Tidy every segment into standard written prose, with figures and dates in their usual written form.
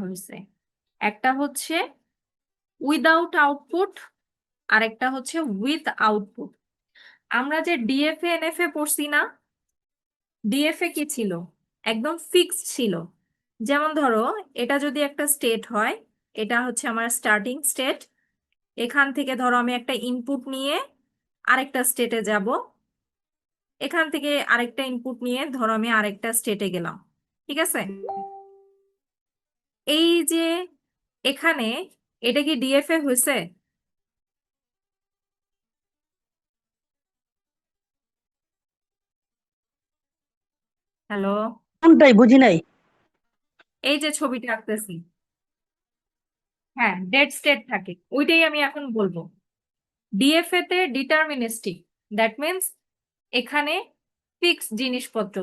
হয়েছে, একটা হচ্ছে উইদাউট আউটপুট আর একটা হচ্ছে উইথ আউটপুট। আমরা যে ডিএফএ এনএফএ পড়ছি না, ডিএফএ কি ছিল, একদম ফিক্সড ছিল। যেমন ধরো এটা যদি একটা স্টেট হয়, এটা হচ্ছে আমার স্টার্টিং স্টেট, এখান থেকে ধরো আমি একটা ইনপুট নিয়ে আরেকটা স্টেটে যাব, এখান থেকে আরেকটা ইনপুট নিয়ে ধরো আমি আরেকটা স্টেটে গেলাম, ঠিক আছে? এই যে এখানে এটা কি ডিএফএ হয়েছে? হ্যালো, কোনটাই বুঝি নাই। এই যে ছবিটা আঁকতেছি, হ্যাঁ ডেড স্টেট থাকে, ওইটাই আমি এখন বলবো। ডিএফএ তে ডিটারমিনিস্টিক, দ্যাট মিনস এখানে ফিক্স জিনিসপত্র।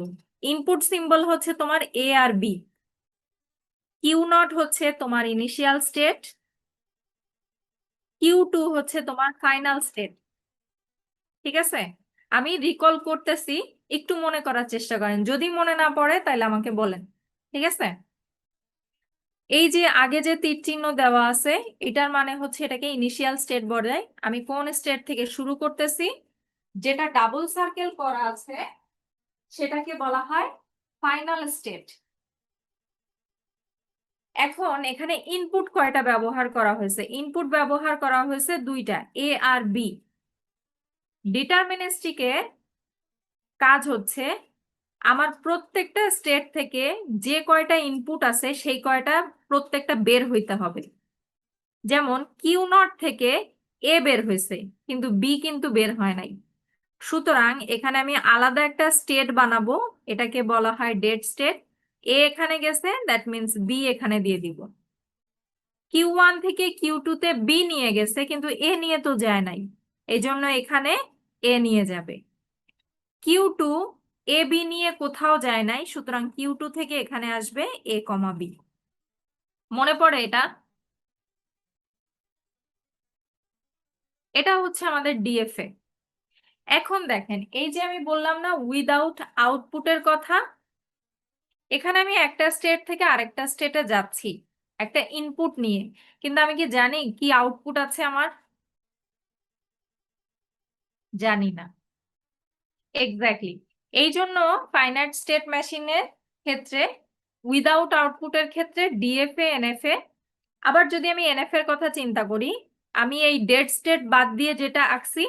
ইনপুট সিম্বল হচ্ছে তোমার এ আর বি, কিউ নট হচ্ছে তোমার ইনিশিয়াল স্টেট, কিউ টু হচ্ছে তোমার ফাইনাল স্টেট, ঠিক আছে? আমি রিকল করতেছি, একটু মনে করার চেষ্টা করেন, যদি মনে না পড়ে তাহলে আমাকে বলেন, ঠিক আছে? এই যে আগে যে তীর চিহ্ন দেওয়া আছে, এটার মানে হচ্ছে এটাকে ইনিশিয়াল স্টেট বলে। আমি কোন স্টেট থেকে শুরু করতেছি, যেটা ডাবল সার্কেল করা আছে সেটাকে বলা হয় ফাইনাল স্টেট। এখন এখানে ইনপুট কয়টা ব্যবহার করা হয়েছে? ইনপুট ব্যবহার করা হয়েছে দুইটা, এ আর বি। ডিটারমিনিস্টিকের কাজ হচ্ছে আমার প্রত্যেকটা স্টেট থেকে যে কয়টা ইনপুট আছে সেই কয়টা প্রত্যেকটা বের হইতে হবে। যেমন কিউ নট থেকে এ বের হয়েছে কিন্তু বি কিন্তু বের হয় নাই, সুতরাং এখানে আমি আলাদা একটা স্টেট বানাবো, এটাকে বলা হয় ডেড স্টেট। এ এখানে গেছে, দ্যাট মিন্স বি এখানে দিয়ে দিব। কিউ ওয়ান থেকে কিউ টু তে বি নিয়ে গেছে কিন্তু এ নিয়ে তো যায় নাই, এই জন্য এখানে এ নিয়ে যাবে। কিউ টু এ বি নিয়ে কোথাও যায় নাই, সুতরাং কিউ টু থেকে এখানে আসবে এ কমা বি। মনে পড়ে এটা? এটা হচ্ছে আমাদের ডিএফএ। এখন দেখেন এই যে আমি বললাম না উইদাউট আউটপুটের কথা, এখানে আমি একটা স্টেট থেকে আরেকটা স্টেটে যাচ্ছি একটা ইনপুট নিয়ে, কিন্তু আমি কি জানি কি আউটপুট আছে আমার? জানি না। এক্স্যাক্টলি, এই জন্য ফাইনাইট স্টেট মেশিনের ক্ষেত্রে উইদাউট আউটপুটের ক্ষেত্রে ডিএফএ এনএফএ। আবার যদি আমি এনএফ এর কথা চিন্তা করি, আমি এই ডেড স্টেট বাদ দিয়ে যেটা আঁকছি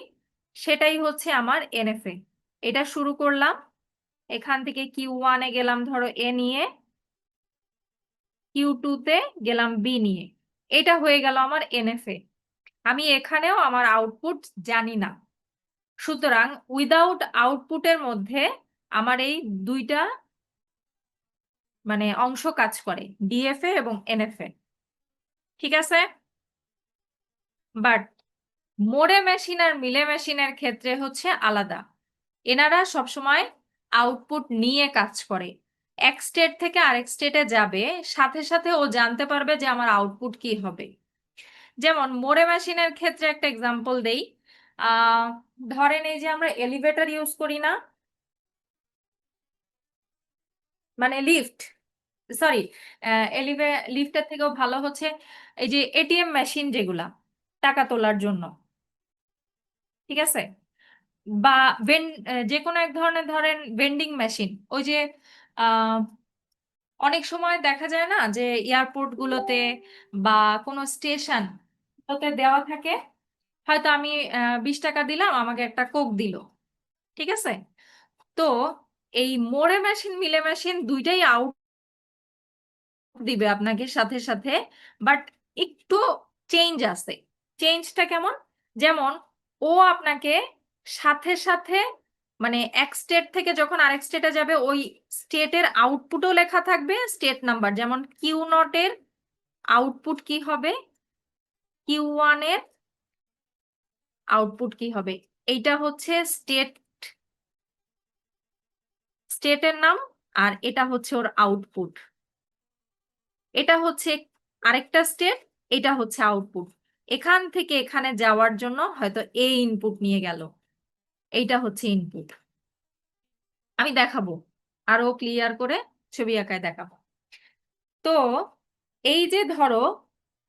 সেটাই হচ্ছে আমার এনএফএ। এটা শুরু করলাম, এখান থেকে কিউ ওয়ানে গেলাম ধরো এ নিয়ে, কিউ টু তে গেলাম বি নিয়ে, এটা হয়ে গেল আমার এনএফএ। আমি এখানেও আমার আউটপুট জানি না, সুতরাং উইদাউট আউটপুটের মধ্যে আমার এই দুইটা মানে অংশ কাজ করে, ডিএফএ এবং এনএফএ, ঠিক আছে? বাট মোডে মেশিন আর মিলে মেশিনের ক্ষেত্রে হচ্ছে আলাদা। এনারা সবসময় আউটপুট নিয়ে কাজ করে, এক স্টেট থেকে আরেক স্টেটে যাবে, সাথে সাথে ও জানতে পারবে যে আমার আউটপুট কি হবে। যেমন মোড়ে মেশিনের ক্ষেত্রে একটা এক্সাম্পল দেই। আহ ধরেন এই যে আমরা এলিভেটর ইউজ করি না, মানে লিফট, সরি, লিফটের থেকেও ভালো হচ্ছে এই যে এটিএম মেশিন যেগুলা টাকা তোলার জন্য, ঠিক আছে? বা যে কোনো এক ধরনের ধরেন ভেন্ডিং মেশিন, ওই যে আহ অনেক সময় দেখা যায় না যে এয়ারপোর্ট গুলোতে বা কোনো স্টেশন গুলোতে দেওয়া থাকে, হয়তো আমি 20 টাকা দিলাম, আমাকে একটা কোক দিল, ঠিক আছে? তো এই মোড়ে মেশিন মিলে মেশিন দুইটাই আউট দিবে আপনাকে সাথে সাথে, বাট একটু চেঞ্জ আছে। চেঞ্জটা কেমন? যেমন ও আপনাকে সাথে সাথে মানে এক স্টেট থেকে যখন আরেক স্টেটে যাবে ওই স্টেটের আউটপুটও লেখা থাকবে, স্টেট নাম্বার, যেমন কিউ নট এর আউটপুট কি হবে, কিউ ওয়ান এর আউটপুট কি হবে। এইটা হচ্ছে স্টেট, স্টেটের নাম, আর এটা হচ্ছে ওর আউটপুট। এটা হচ্ছে আরেকটা স্টেট, এটা হচ্ছে আউটপুট। এখান থেকে এখানে যাওয়ার জন্য হয়তো এ ইনপুট নিয়ে গেল, এইটা হচ্ছে ইনপুট। আমি দেখাবো আরো ক্লিয়ার করে, ছবি আঁকায় দেখাবো। তো এই যে ধরো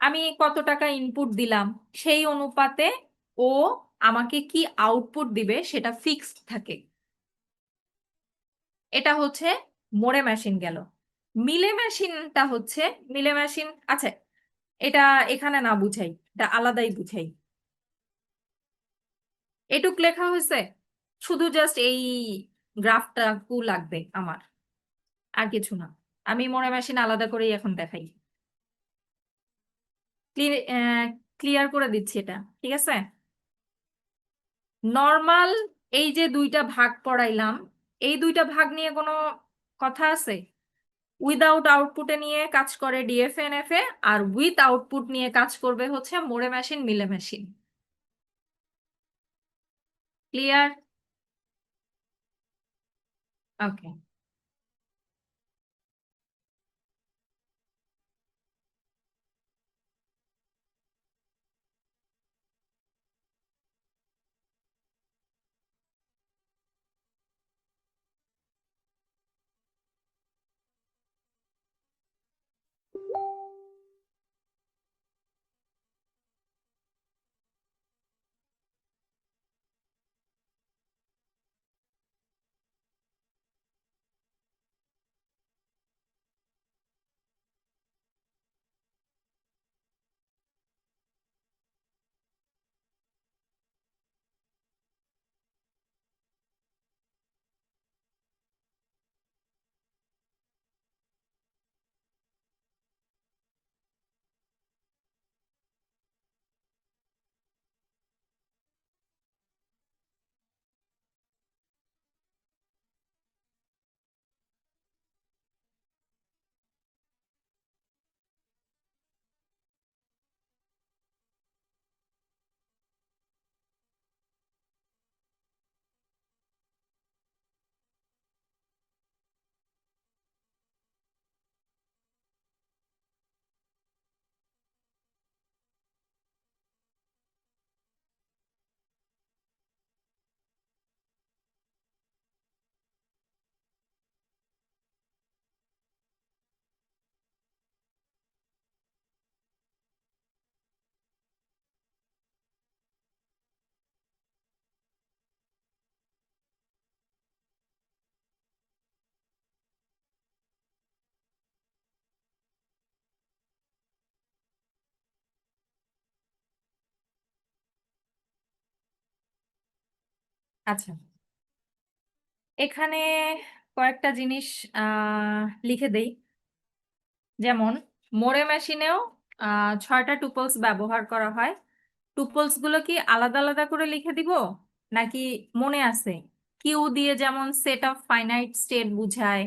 আমি কত টাকা ইনপুট দিলাম, সেই অনুপাতে ও আমাকে কি আউটপুট দিবে সেটা ফিক্সড থাকে। এটা হচ্ছে মোড়ে মেশিন গেল। মিলে মেশিনটা হচ্ছে, মিলে মেশিন আচ্ছা, এটা এখানে না বুঝাই, এটা আলাদাই বুঝাই। এটুক লেখা হয়েছে, শুধু জাস্ট এই গ্রাফটা কু লাগবে আমার, আর কিছু না। আমি মোড়ে মেশিন আলাদা করেই এখন দেখাই, ক্লিয়ার করে দিচ্ছি এটা, ঠিক আছে। নর্মাল এই যে দুইটা ভাগ পড়াইলাম, এই দুইটা ভাগ নিয়ে কোনো কথা আছে? উইদাউট আউটপুটে নিয়ে কাজ করে ডিএফএনএফএ, আর উইথ আউটপুট নিয়ে কাজ করবে হচ্ছে মোড়ে মেশিন মিলে মেশিন। ক্লিয়ার? ওকে। আচ্ছা, এখানে কয়েকটা জিনিস লিখে দেই। যেমন মোড়ে মেশিনেও 6টা টুপলস ব্যবহার করা হয়। টুপলস গুলো কি আলাদা আলাদা করে লিখে দিব, নাকি মনে আছে? কিউ দিয়ে যেমন সেট অফ ফাইনাইট স্টেট বুঝায়,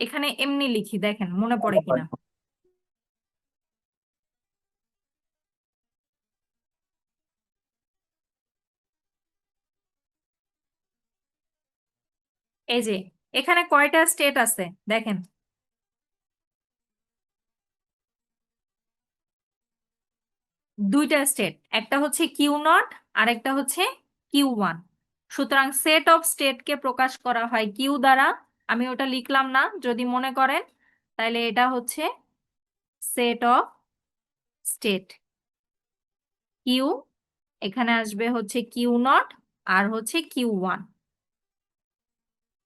এখানে এমনি লিখি, দেখেন মনে পড়ে কিনা। এই যে এখানে কয়টা স্টেট আছে দেখেন, দুইটা স্টেট, একটা হচ্ছে কিউ নট আর একটা হচ্ছে কিউ ওয়ান। সুতরাং সেট অফ স্টেটকে প্রকাশ করা হয় কিউ দ্বারা। আমি ওটা লিখলাম না, যদি মনে করেন, তাহলে এটা হচ্ছে সেট অফ স্টেট কিউ। এখানে আসবে হচ্ছে কিউ নট আর হচ্ছে কিউ ওয়ান,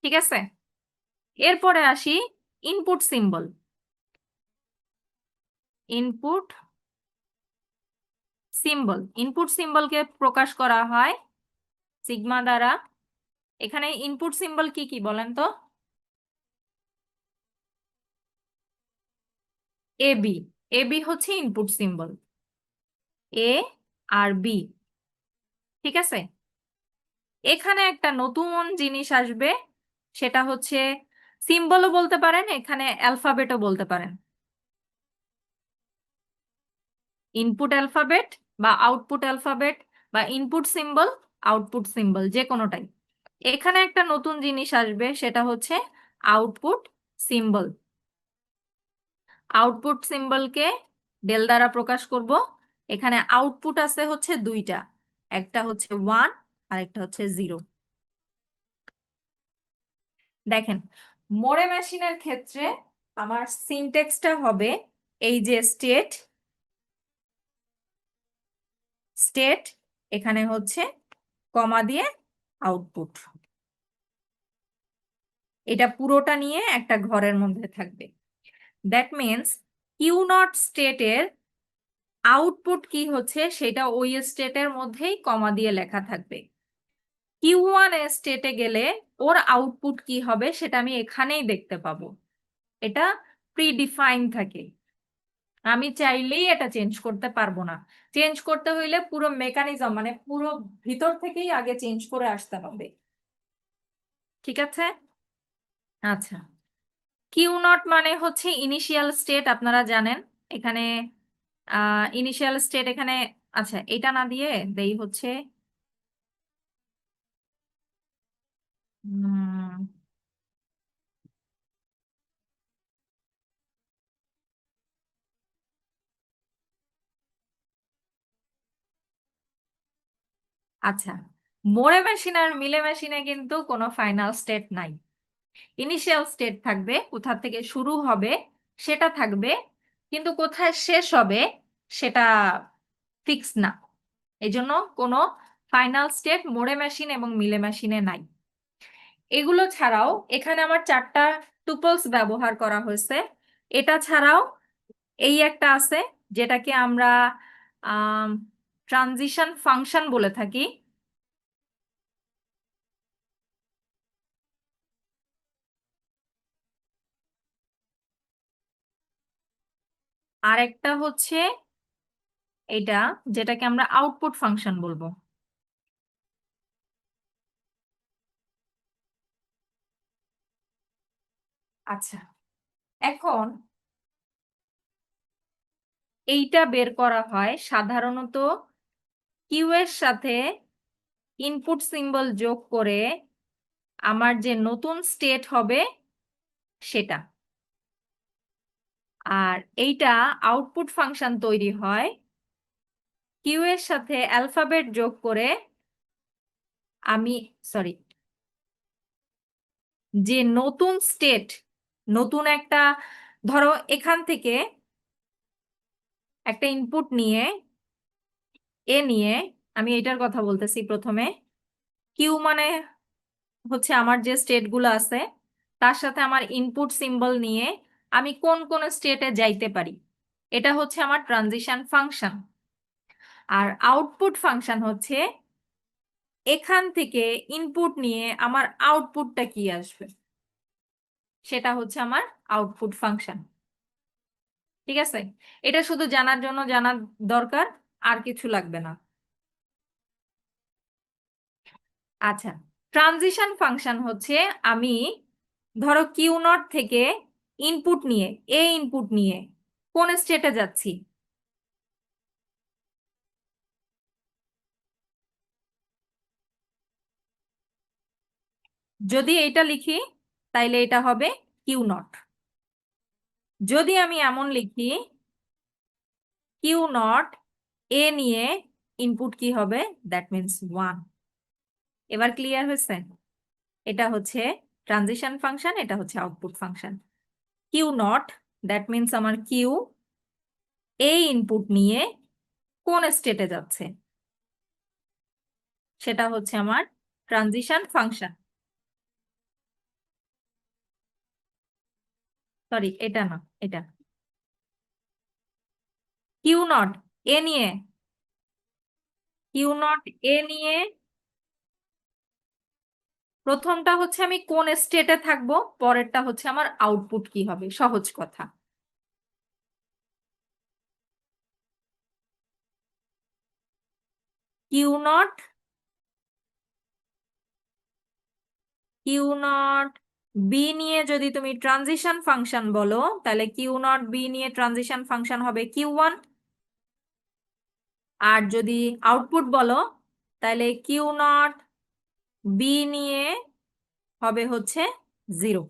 ঠিক আছে। এরপরে আসি ইনপুট সিম্বল। ইনপুট ইনপুট সিম্বলকে প্রকাশ করা হয় সিগমা দ্বারা। এখানে ইনপুট সিম্বল কি কি বলেন তো? এ বি, এ বি হচ্ছে ইনপুট সিম্বল, এ আর বি, ঠিক আছে। এখানে একটা নতুন জিনিস আসবে, সেটা হচ্ছে সিম্বলও বলতে পারেন, এখানে অ্যালফাবেটও বলতে পারেন। ইনপুট অ্যালফাবেট বা আউটপুট অ্যালফাবেট, বা ইনপুট সিম্বল আউটপুট সিম্বল, যে কোনোটাই। এখানে একটা নতুন জিনিস আসবে, সেটা হচ্ছে আউটপুট সিম্বল। আউটপুট সিম্বলকে ডেল দ্বারা প্রকাশ করব। এখানে আউটপুট আছে হচ্ছে দুইটা, একটা হচ্ছে ওয়ান আর একটা হচ্ছে জিরো। দেখেন মোড়ে মেশিনের ক্ষেত্রে আমার সিনট্যাক্সটা হবে এই যে স্টেট, স্টেট, এখানে হচ্ছে কমা দিয়ে আউটপুট, এটা পুরোটা নিয়ে একটা ঘরের মধ্যে থাকবে। দ্যাট মিনস কিউ নট স্টেটের আউটপুট কি হচ্ছে সেটা ওই স্টেটের মধ্যেই কমা দিয়ে লেখা থাকবে। কিউ ওয়ান স্টেটে গেলে ওর আউটপুট কি হবে সেটা আমি এখানেই দেখতে পাবো, এটা প্রিডিফাইন থাকে, আমি চাইলেই এটা চেঞ্জ করতে পারবো না। চেঞ্জ করতে হইলে পুরো মেকানিজম মানে পুরো ভিতর থেকেই আগে চেঞ্জ করে আসতে হবে। ঠিক আছে, আচ্ছা। কিউ নট মানে হচ্ছে ইনিশিয়াল স্টেট, আপনারা জানেন। এখানে ইনিশিয়াল স্টেট এখানে, আচ্ছা এটা না দিয়ে দেই হচ্ছে উম, আচ্ছা, মোড়ে মেশিন আর মিলে মেশিনে কিন্তু কোনো ফাইনাল স্টেট নাই। ইনিশিয়াল স্টেট থাকবে, কোথা থেকে শুরু হবে সেটা থাকবে, কিন্তু কোথায় শেষ হবে সেটা ফিক্স না। এই জন্য কোনো ফাইনাল স্টেট মোড়ে মেশিন এবং মিলে মেশিনে নাই। এগুলো ছাড়াও এখানে আমার চারটা টুপলস ব্যবহার করা হয়েছে। এটা ছাড়াও এই একটা আছে যেটাকে আমরা ট্রানজিশন ফাংশন বলে থাকি। আর একটা হচ্ছে এটা, যেটাকে আমরা আউটপুট ফাংশন বলবো। আচ্ছা, এখন এইটা বের করা হয় সাধারণত কিউ এর সাথে ইনপুট সিম্বল যোগ করে আমার যে নতুন স্টেট হবে সেটা। আর এইটা আউটপুট ফাংশন তৈরি হয় কিউ এর সাথে অ্যালফাবেট যোগ করে আমি, সরি, যে নতুন স্টেট, নতুন একটা, ধরো এখান থেকে একটা ইনপুট নিয়ে নিয়ে আমি এটার কথা বলতেছি প্রথমে। কিউ মানে হচ্ছে আমার যে স্টেট গুলো আছে তার সাথে আমার ইনপুট সিম্বল নিয়ে আমি কোন কোন স্টেটে যাইতে পারি, এটা হচ্ছে আমার ট্রানজিশন ফাংশন। আর আউটপুট ফাংশন হচ্ছে এখান থেকে ইনপুট নিয়ে আমার আউটপুটটা কি আসবে সেটা হচ্ছে আমার আউটপুট ফাংশন। ঠিক আছে, এটা শুধু জানার জন্য জানা দরকার, আর কিছু লাগবে না। আচ্ছা, ট্রানজিশন ফাংশন হচ্ছে আমি ধরো কিউ নট থেকে ইনপুট নিয়ে ইনপুট নিয়ে কোন স্টেটে যাচ্ছি, যদি এটা লিখি তাইলে এটা হবে কিউ নট। যদি আমি এমন লিখি কিউ নট নিয়ে ইনপুট কি হবে, দ্যাট মিনস 1। এবার ক্লিয়ার হয়েছে? এটা হচ্ছে ট্রানজিশন ফাংশন, এটা হচ্ছে output function. Q naught that means আমার কিউ ইনপুট নিয়ে কোন স্টেটে যাচ্ছে সেটা হচ্ছে আমার ট্রানজিশন ফাংশন। সরি, এটা না, এটা কিউ নট নিয়ে, কিউ নট নিয়ে প্রথমটা হচ্ছে আমি কোন স্টেটে থাকবো, পরেরটা হচ্ছে আমার আউটপুট কি হবে, সহজ কথা। Q naught, Q naught B নিয়ে যদি তুমি ট্রানজিশন ফাংশন বলো তাহলে কিউ নট বি নিয়ে ট্রানজিশন ফাংশন হবে কিউ ওয়ান। আর যদি আউটপুট বলো তাহলে কিউ নট বি নিয়ে হবে হচ্ছে 0,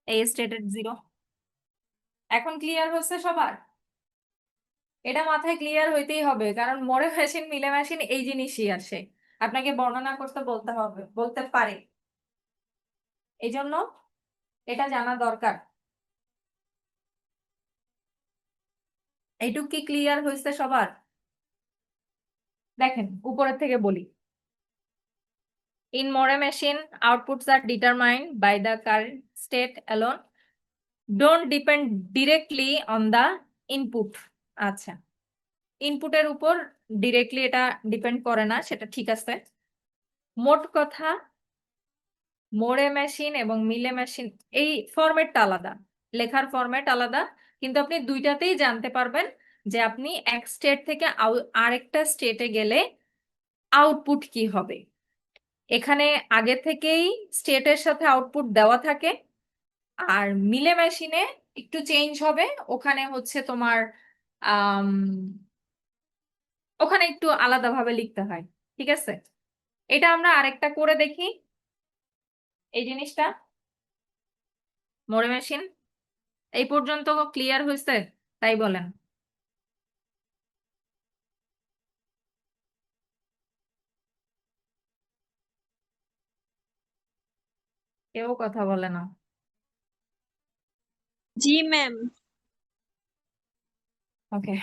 এই স্টেটেড 0। এখন ক্লিয়ার হচ্ছে সবার? এটা মাথায় ক্লিয়ার হইতেই হবে, কারণ মোড়ে মেশিন মিলে মেশিন এই জিনিসই আসে, আপনাকে বর্ণনা করতে বলতে হবে, বলতে পারে। এই জন্য এটা জানা দরকার। এইটুক কি ক্লিয়ার হয়েছে সবার? দেখেন উপরের থেকে বলি। In Moore machine, outputs are determined by the current state alone, don't depend directly on the input. আচ্ছা, ইনপুটের উপর ডিরেক্টলি এটা ডিপেন্ড করে না, সেটা ঠিক আছে। মোট কথা মোরে মেশিন এবং মিলে মেশিন এই ফরম্যাটটা আলাদা, লেখার ফরম্যাট আলাদা, কিন্তু আপনি দুইটাতেই জানতে পারবেন যে আপনি এক স্টেট থেকে আরেকটা স্টেটে গেলে আউটপুট কি হবে। এখানে আগে থেকেই স্টেটের সাথে আউটপুট দেওয়া থাকে, আর মিলে মেশিনে একটু চেঞ্জ হবে। ওখানে হচ্ছে তোমার আম, ওখানে একটু আলাদাভাবে লিখতে হয়। ঠিক আছে, এটা আমরা আরেকটা করে দেখি। এই জিনিসটা মোরে মেশিন এই পর্যন্ত ক্লিয়ার হয়েছে? তাই বলেন। কেউ কথা বলে না। জি ম্যাম। ওকে,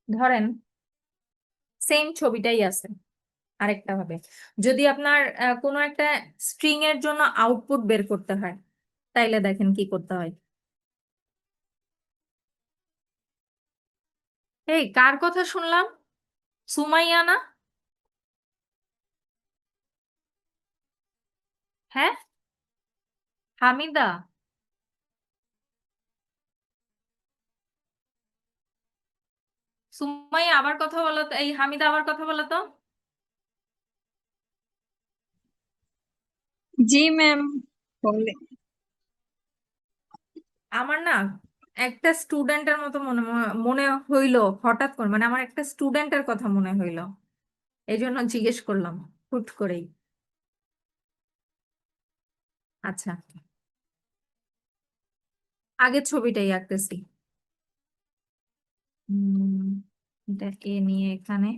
ধরেন সেম ছবিটাই আছে আরেকটা ভাবে। যদি আপনার কোনো একটা স্ট্রিং এর জন্য আউটপুট বের করতে হয়, তাইলে দেখেন কি করতে হয়। এই কার কথা শুনলাম? সুমাইয়া না? হ্যাঁ, হামিদা। সুমাইয়া আবার কথা বলো তো, এই হামিদা আবার কথা বলো তো। জি ম্যাম। বলে আমার না একটা স্টুডেন্টের মতো মনে মনে হইলো হঠাৎ করে, মানে আমার একটা স্টুডেন্টের কথা মনে হইলো, এই জন্য জিজ্ঞেস করলাম হুট করেই। আচ্ছা, আগের ছবিটাই আঁকতেছি। উম, এটা এ নিয়ে এখানে,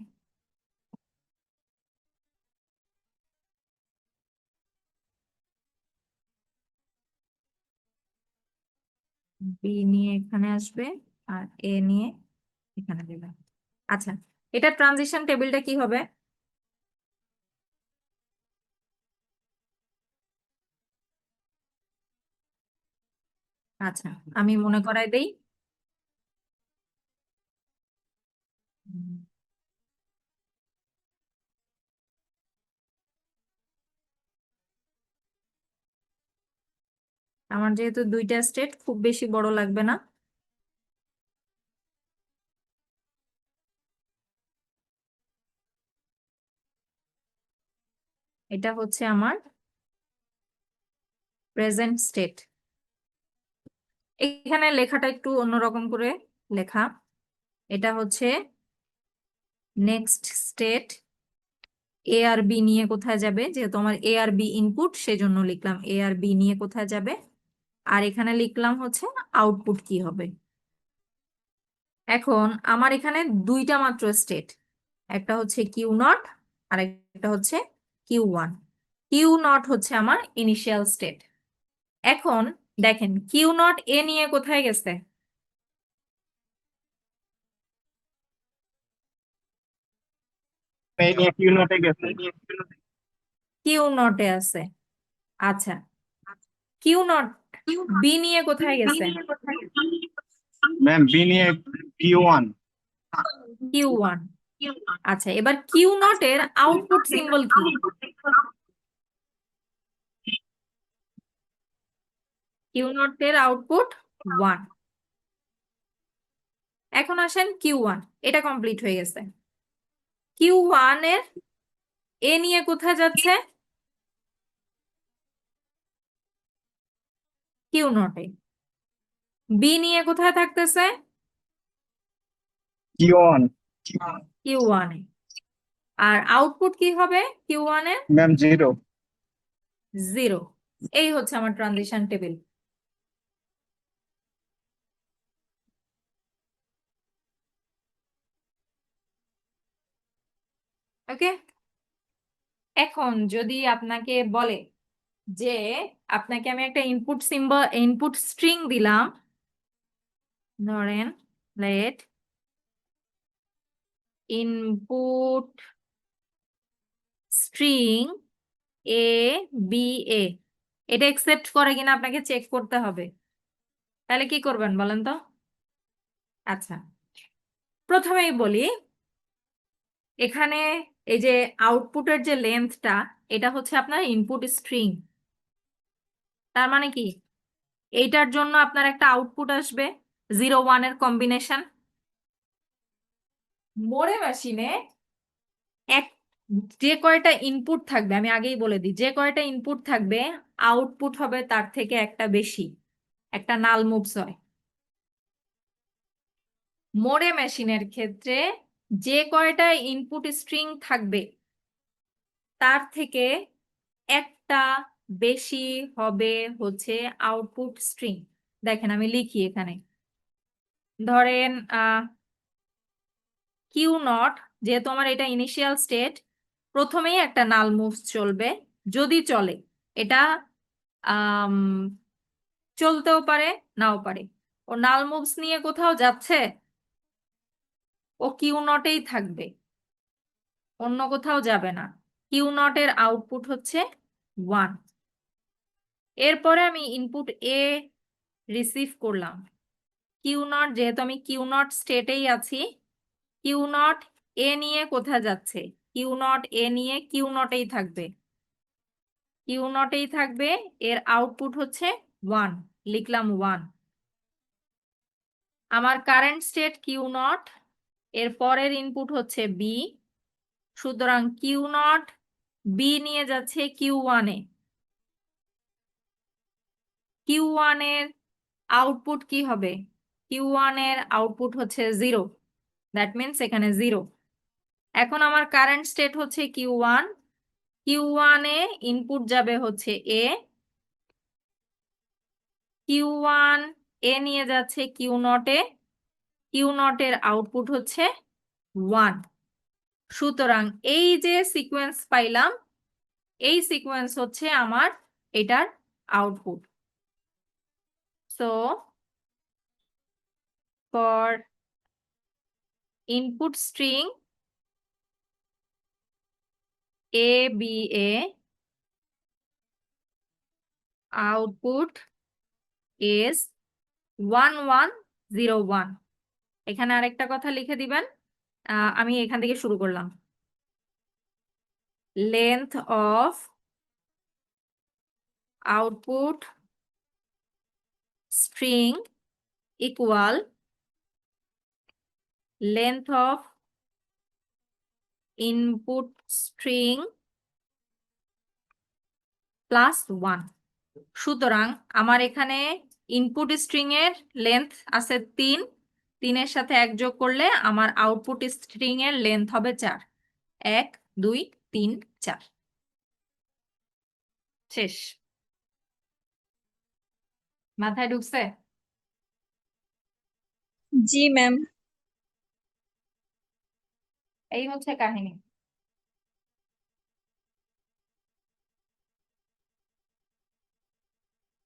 বি নিয়ে এখানে আসবে, আর এ নিয়ে এখানে দেবে। আচ্ছা, এটা ট্রানজিশন টেবিলটা কি হবে? আচ্ছা, আমি মনে করাই দেই। উম, আমার যেহেতু দুইটা স্টেট, খুব বেশি বড় লাগবে না। এটা হচ্ছে আমার প্রেজেন্ট স্টেট। এখানে লেখাটা একটু অন্যরকম করে লেখা। এটা হচ্ছে নেক্সট স্টেট, এ আর বি নিয়ে কোথায় যাবে, যেহেতু আমার এ আর বি ইনপুট সেজন্য লিখলাম এ আর বি নিয়ে কোথায় যাবে। আর এখানে লিখলাম হচ্ছে আউটপুট কি হবে। এখন আমার এখানে দুইটা মাত্র স্টেট, একটা হচ্ছে কিউ নট আর একটা হচ্ছে কিউ ওয়ান। কিউ নট হচ্ছে আমার ইনিশিয়াল স্টেট। এখন দেখেন কিউ নট এ নিয়ে কোথায় গেছে? এই নিয়ে কিউ নোটে গেছে। কিউ নটে আছে। আচ্ছা, কিউ নট বি নিয়ে কোথায় গেছে? ম্যাম বি নিয়ে কিউ ওয়ান। Q one. আচ্ছা, এবার কিউ নট এর আউটপুট সিম্বল কি? কিউ নট এর আউটপুট ওয়ান। এখন আসেন কিউ ওয়ান, এটা কমপ্লিট হয়ে গেছে। কিউ ওয়ান এর এ নিয়ে কোথায় যাচ্ছে? কিউ নটে। বি নিয়ে কোথায় থাকতেছে? Q one. কিউ ওয়ানে। আর আউটপুট কি হবে কিউ ওয়ান এর? Ma'am zero. জিরো। এই হচ্ছে আমার ট্রানজিশন টেবিল। ওকে, এখন যদি আপনাকে বলে যে আপনাকে আমি একটা ইনপুট সিম্বল ইনপুট স্ট্রিং দিলাম, ধরেন late input string A B এ, এটা একসেপ্ট করে কিনা আপনাকে চেক করতে হবে। তাহলে কি করবেন বলেন তো? আচ্ছা, প্রথমেই বলি, এখানে এই যে আউটপুটের যে লেন্থটা, এটা হচ্ছে আপনার ইনপুট স্ট্রিং। তার মানে কি, এইটার জন্য আপনার একটা আউটপুট আসবে 0 1 এর কম্বিনেশন। মোরে মেশিনে এক যে কয়টা ইনপুট থাকবে, আমি আগেই বলে দিই, যে কয়টা ইনপুট থাকবে আউটপুট হবে তার থেকে একটা বেশি, একটা নাল মুভস হয়। মোরে মেশিনের ক্ষেত্রে যে কয়টা ইনপুট স্ট্রিং থাকবে তার থেকে একটা বেশি হবে হচ্ছে আউটপুট স্ট্রিং। দেখেন আমি লিখি এখানে, ধরেন কিউ নট, যেহেতু আমার এটা ইনিশিয়াল স্টেট, প্রথমেই একটা নাল মুভস চলবে, যদি চলে। এটা আম, চলতেও পারে, নাও পারে। ও নাল মুভস নিয়ে কোথাও যাচ্ছে, ও কিউ নটেই থাকবে, অন্য কোথাও যাবে না। কিউ নট এর আউটপুট হচ্ছে 1। এরপরে আমি ইনপুট এ রিসিভ করলাম। কিউ নট, যেহেতু আমি কিউ নট স্টেটেই আছি, কিউ নট এ নিয়ে কোথায় যাচ্ছে, কিউ নট এ নিয়ে কিউ নটেই থাকবে, কিউ নটেই থাকবে। এর আউটপুট হচ্ছে 1, লিখলাম 1। আমার কারেন্ট স্টেট কিউ নট, এর পরের ইনপুট হচ্ছে বি, সুতরাং কিউ নট বি নিয়ে যাচ্ছে কিউ ওয়ানে। কিউ ওয়ানের আউটপুট কি হবে? কিউ ওয়ানের আউটপুট হচ্ছে 0, দ্যাট মিনস এখানে 0। এখন আমার কারেন্ট স্টেট হচ্ছে কিউ ওয়ান, কিউ ওয়ানে ইনপুট যাবে হচ্ছে এ, কিউ ওয়ান এ নিয়ে যাচ্ছে কিউ নটে, কিউ নটের আউটপুট হচ্ছে 1। সুতরাং এই যে সিকোয়েন্স পাইলাম, এই সিকোয়েন্স হচ্ছে আমার এটার output. So for input string A B A, output is 1101। এখানে আরেকটা কথা লিখে দিবেন, আমি এখান থেকে শুরু করলাম। Length of output string equal length of input string plus 1। সুতরাং আমার এখানে ইনপুট স্ট্রিং এর লেন্থ আছে 3, 3-এর সাথে 1 যোগ করলে আমার আউটপুট স্ট্রিং এর লেন্থ হবে 4। 1 2 3 4, শেষ। মাথায় ঢুকছে? জি ম্যাম। এই হচ্ছে কাহিনী।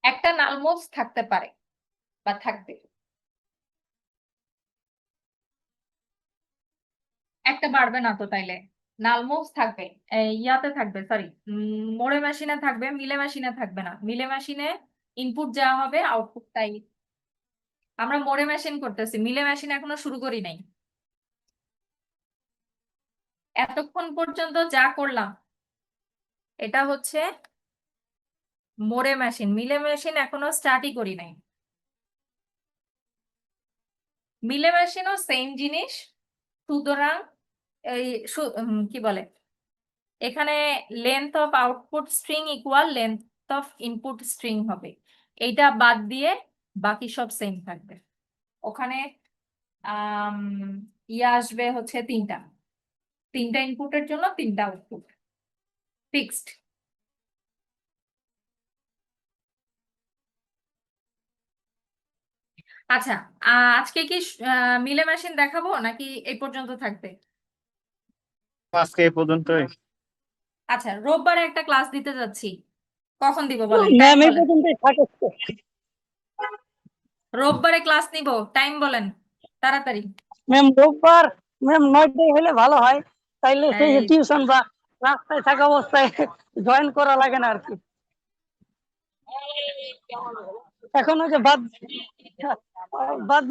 একটা নাল মুভস থাকতে পারে বা থাকবে, একটা বাড়বে না তো তাইলে। নাল মুভস থাকবে, ইয়াতে থাকবে, সরি, মোড়ে মেশিনে থাকবে, মিলে মেশিনে থাকবে না। মিলে মেশিনে ইনপুট যা হবে আউটপুট তাই। আমরা মোড়ে মেশিন করতেছি, মিলে মেশিন এখনো শুরু করি নাই। এতক্ষণ পর্যন্ত যা করলাম এটা হচ্ছে মোড়ে মেশিন, মিলে মেশিন এখনো স্টার্টই করি নাই। মিলে মেশিনও সেম জিনিস, সুতরাং এই কি বলে, এখানে length of output string equal length of input string হবে। এইটা বাদ দিয়ে বাকি সব সেম থাকবে। ওখানে আম, ইয়ে আসবে হচ্ছে 3টা, 3টা ইনপুটের জন্য 3টা আউটপুট ফিক্সড। আচ্ছা, আজকে কি মিলে মেশিন দেখাবো নাকি এই পর্যন্ত থাকবে? আজকে এই পর্যন্তই। আচ্ছা, রোববারে একটা ক্লাস দিতে যাচ্ছি, কখন দিব বলেন, টাইম ম্যাম এই বলেন। পর্যন্তই থাকুক তো। রোববারে ক্লাস নিব, টাইম বলেন তাড়াতাড়ি। ম্যাম রোববার ম্যাম 9টায় হলে ভালো হয়, তাইলে সেই এই টিউশন বা রাস্তায় থাকা অবস্থায় জয়েন করা লাগে না আর কি। এখন ওই যে বাদ বাদ